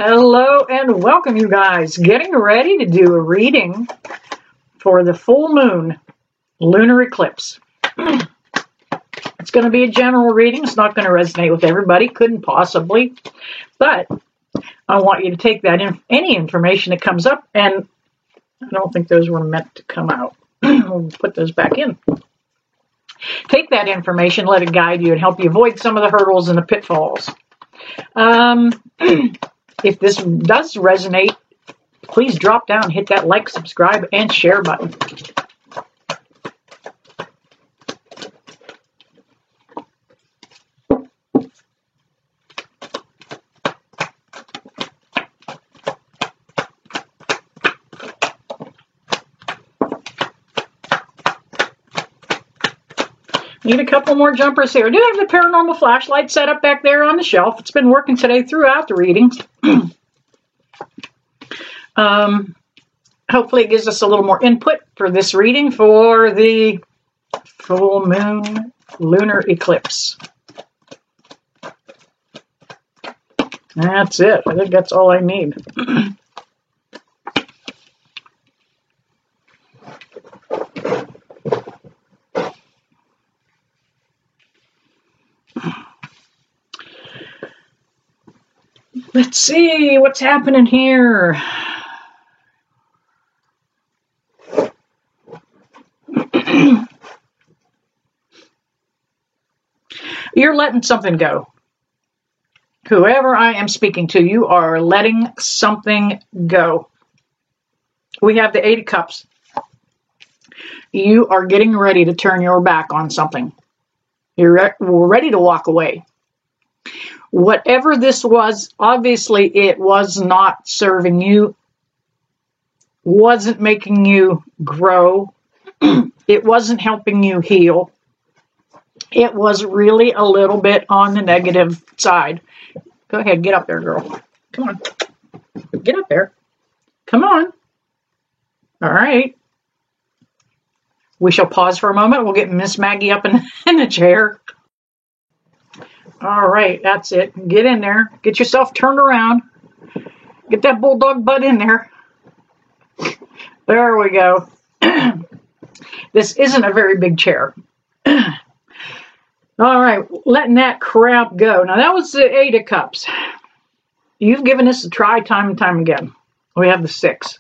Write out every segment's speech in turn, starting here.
Hello and welcome, you guys. Getting ready to do a reading for the full moon lunar eclipse. It's going to be a general reading. It's not going to resonate with everybody. Couldn't possibly. But I want you to take that any information that comes up, and I don't think those were meant to come out. We'll put those back in. Take that information, let it guide you and help you avoid some of the hurdles and the pitfalls. If this does resonate, please drop down, hit that like, subscribe, and share button. Need a couple more jumpers here. I do have the paranormal flashlight set up back there on the shelf. It's been working today throughout the readings. Hopefully it gives us a little more input for this reading for the full moon lunar eclipse. That's it. I think that's all I need. Let's see what's happening here. You're letting something go. Whoever I am speaking to, you are letting something go. We have the Eight of Cups. You are getting ready to turn your back on something. You're ready to walk away. Whatever this was, obviously it was not serving you, wasn't making you grow, it wasn't helping you heal. It was really a little bit on the negative side. Go ahead, get up there, girl. Come on. Get up there. Come on. All right. We shall pause for a moment. We'll get Miss Maggie up in the chair. All right, that's it. Get in there. Get yourself turned around. Get that bulldog butt in there. There we go. This isn't a very big chair. All right, letting that crap go. Now, that was the Eight of Cups. You've given this a try time and time again. We have the Six.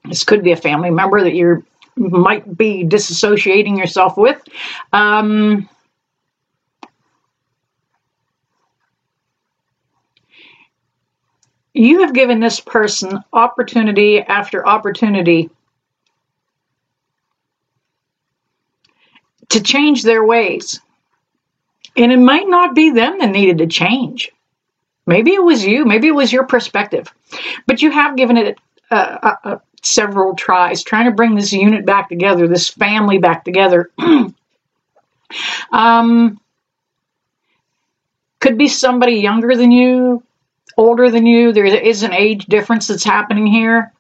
This could be a family member that you might be disassociating yourself with. You have given this person opportunity after opportunity to change their ways. And it might not be them that needed to change. Maybe it was you. Maybe it was your perspective. But you have given it several tries, trying to bring this unit back together, this family back together. Could be somebody younger than you, older than you. There is an age difference that's happening here.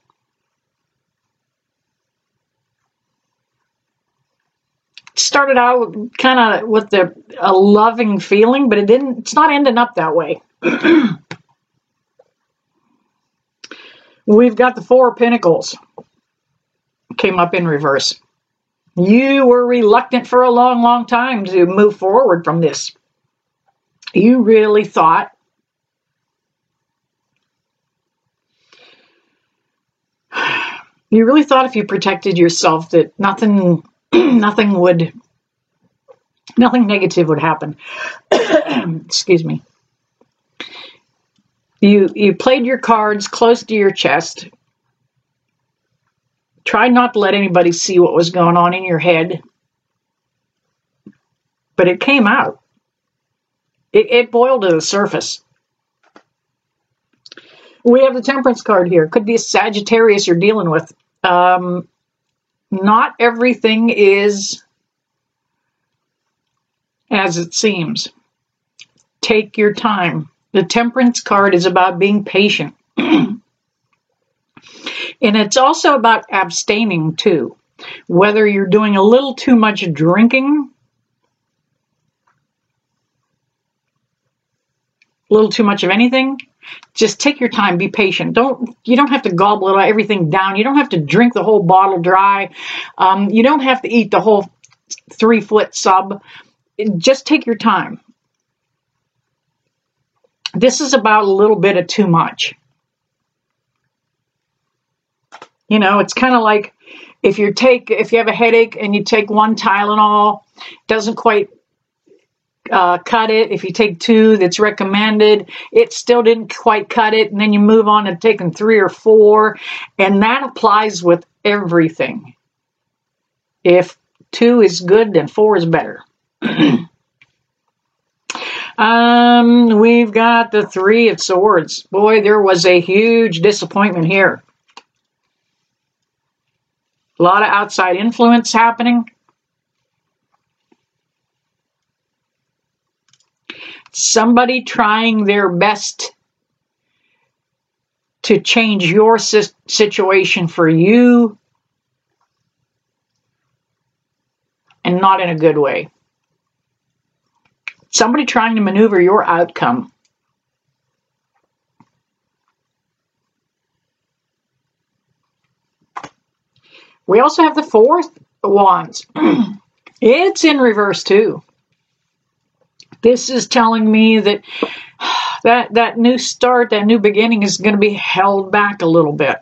Started out kind of with a loving feeling, but it's not ending up that way. We've got the Four of Pentacles. Came up in reverse. You were reluctant for a long, long time to move forward from this. You really thought if you protected yourself that nothing negative would happen. Excuse me. You played your cards close to your chest. Tried not to let anybody see what was going on in your head. But it came out. It boiled to the surface. We have the Temperance card here. Could be a Sagittarius you're dealing with. Not everything is as it seems. Take your time. The Temperance card is about being patient. And it's also about abstaining too. Whether you're doing a little too much drinking a little too much of anything, just take your time, be patient. You don't have to gobble everything down. You don't have to drink the whole bottle dry. You don't have to eat the whole 3-foot sub. Just take your time. This is about a little bit of too much. You know, it's kind of like if you have a headache and you take one Tylenol, doesn't quite cut it. If you take 2 that's recommended, it still didn't quite cut it. And then you move on to taking 3 or 4. And that applies with everything. If 2 is good, then 4 is better. We've got the 3 of Swords. Boy, there was a huge disappointment here. A lot of outside influence happening. Somebody trying their best to change your situation for you, and not in a good way. Somebody trying to maneuver your outcome. We also have the 4 of Wands. It's in reverse too. This is telling me that that new start, that new beginning is going to be held back a little bit.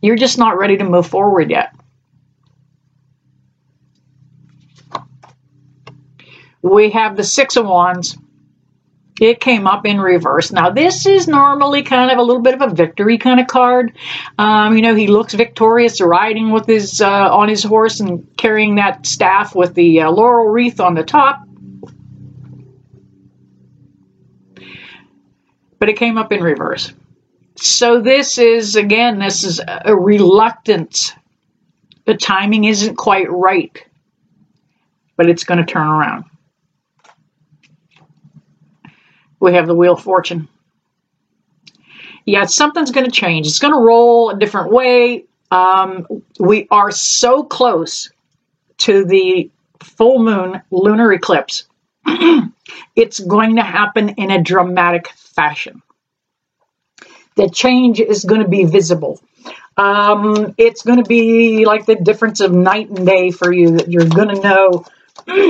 You're just not ready to move forward yet. We have the 6 of Wands. It came up in reverse. Now, this is normally kind of a little bit of a victory kind of card. You know, he looks victorious riding with his on his horse and carrying that staff with the laurel wreath on the top. But it came up in reverse. So this is, again, this is a reluctance. The timing isn't quite right. But it's going to turn around. We have the Wheel of Fortune. Yeah, something's going to change. It's going to roll a different way. We are so close to the full moon lunar eclipse. It's going to happen in a dramatic fashion. The change is going to be visible. It's going to be like the difference of night and day for you, that you're going to know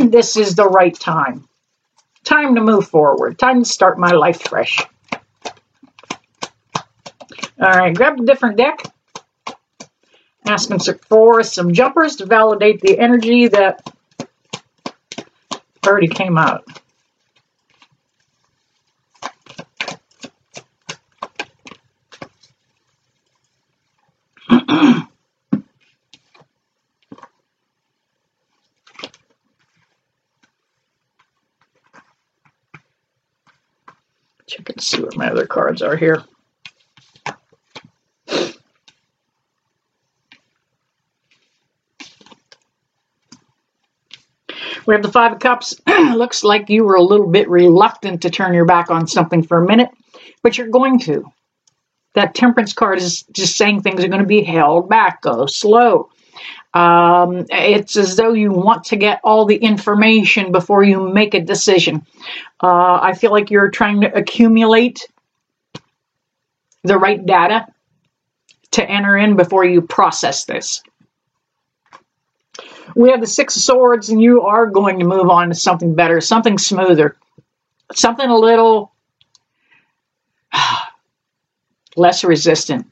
this is the right time. Time to move forward. Time to start my life fresh. All right, grab a different deck. Asking for some jumpers to validate the energy that already came out. Check and see what my other cards are here. We have the 5 of Cups. Looks like you were a little bit reluctant to turn your back on something for a minute, but you're going to. That Temperance card is just saying things are going to be held back. Go slow. It's as though you want to get all the information before you make a decision. I feel like you're trying to accumulate the right data to enter in before you process this. We have the 6 of Swords, and you are going to move on to something better, something smoother, something a little less resistant.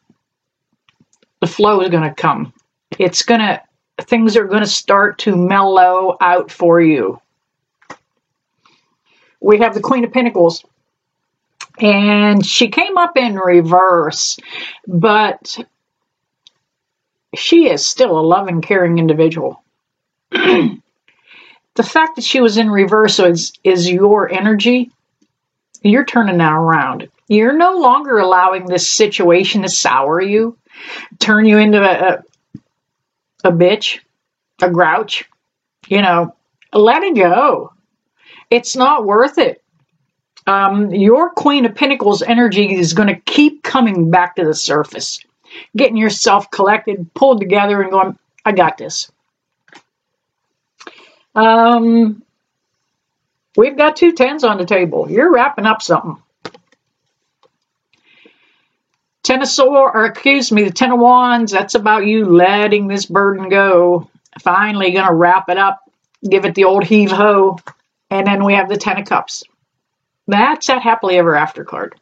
The flow is going to come. Things are going to start to mellow out for you. We have the Queen of Pentacles, and she came up in reverse, but she is still a loving, caring individual. The fact that she was in reverse is your energy. You're turning that around. You're no longer allowing this situation to sour you, turn you into a bitch, a grouch. You know, let it go. It's not worth it. Your Queen of Pentacles energy is going to keep coming back to the surface, getting yourself collected, pulled together, and going, I got this. We've got 2 10s on the table. You're wrapping up something. The 10 of Wands, that's about you letting this burden go. Finally going to wrap it up, give it the old heave-ho. And then we have the 10 of Cups. That's that happily ever after card.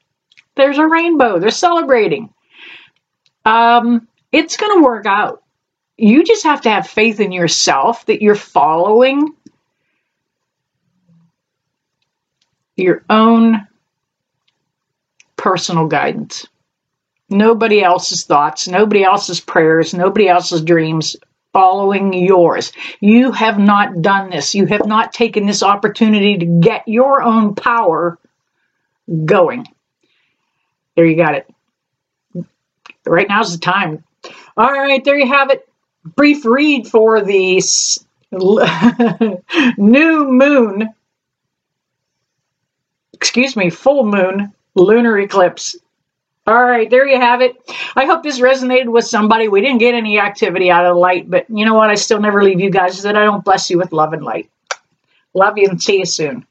There's a rainbow. They're celebrating. It's going to work out. You just have to have faith in yourself that you're following your own personal guidance. Nobody else's thoughts, nobody else's prayers, nobody else's dreams, following yours. You have not done this. You have not taken this opportunity to get your own power going. There you got it. Right now's the time. All right, there you have it. Brief read for the new moon, full moon lunar eclipse. All right, there you have it. I hope this resonated with somebody. We didn't get any activity out of the light, but you know what? I still never leave you guys that I don't bless you with love and light. Love you and see you soon.